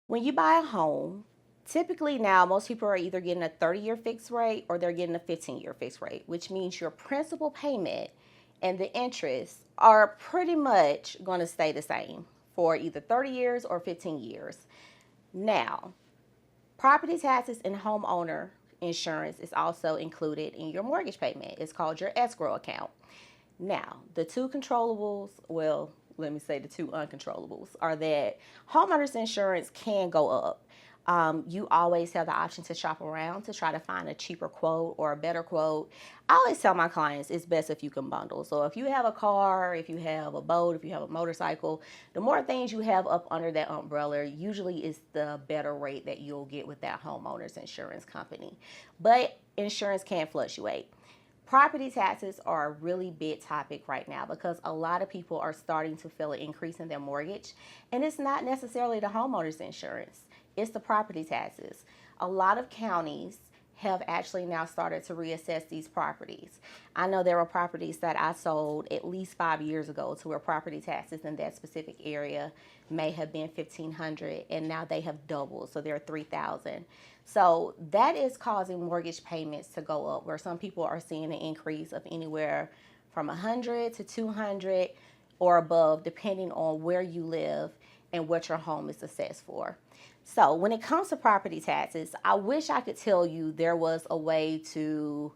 When you buy a home, typically now most people are either getting a 30-year fixed rate or they're getting a 15-year fixed rate, which means your principal payment and the interest are pretty much going to stay the same for either 30 years or 15 years. Now, property taxes and homeowner insurance is also included in your mortgage payment. It's called your escrow account. Now, the two controllables, well, let me say the two uncontrollables, are that homeowners insurance can go up. You always have the option to shop around to try to find a cheaper quote or a better quote. I always tell my clients it's best if you can bundle. So if you have a car, if you have a boat, if you have a motorcycle, the more things you have up under that umbrella usually is the better rate that you'll get with that homeowner's insurance company. But insurance can fluctuate. Property taxes are a really big topic right now because a lot of people are starting to feel an increase in their mortgage, and it's not necessarily the homeowner's insurance, it's the property taxes. A lot of counties have actually now started to reassess these properties. I know there were properties that I sold at least 5 years ago to where property taxes in that specific area may have been $1,500 and now they have doubled, so they're $3,000. So that is causing mortgage payments to go up, where some people are seeing an increase of anywhere from 100 to 200 or above, depending on where you live and what your home is assessed for. So when it comes to property taxes, I wish I could tell you there was a way to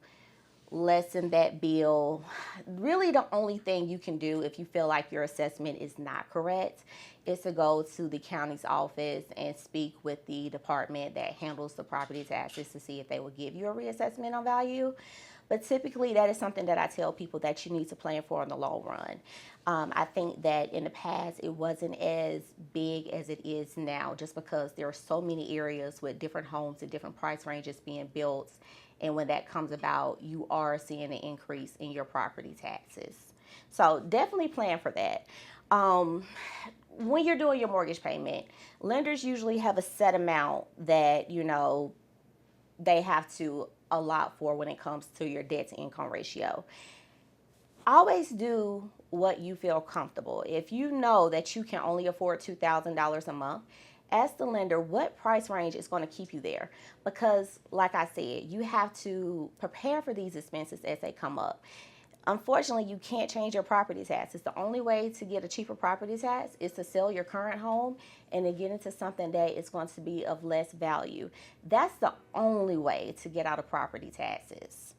lessen that bill. Really, the only thing you can do if you feel like your assessment is not correct is to go to the county's office and speak with the department that handles the property taxes to see if they will give you a reassessment on value. But typically, that is something that I tell people that you need to plan for in the long run. I think that in the past, it wasn't as big as it is now, just because there are so many areas with different homes and different price ranges being built. And when that comes about, you are seeing an increase in your property taxes. So definitely plan for that. When you're doing your mortgage payment, lenders usually have a set amount that, they have to allot for when it comes to your debt to income ratio. Always do what you feel comfortable. If you know that you can only afford $2,000 a month, ask the lender what price range is going to keep you there. Because, like I said, you have to prepare for these expenses as they come up. Unfortunately, you can't change your property taxes. The only way to get a cheaper property tax is to sell your current home and to get into something that is going to be of less value. That's the only way to get out of property taxes.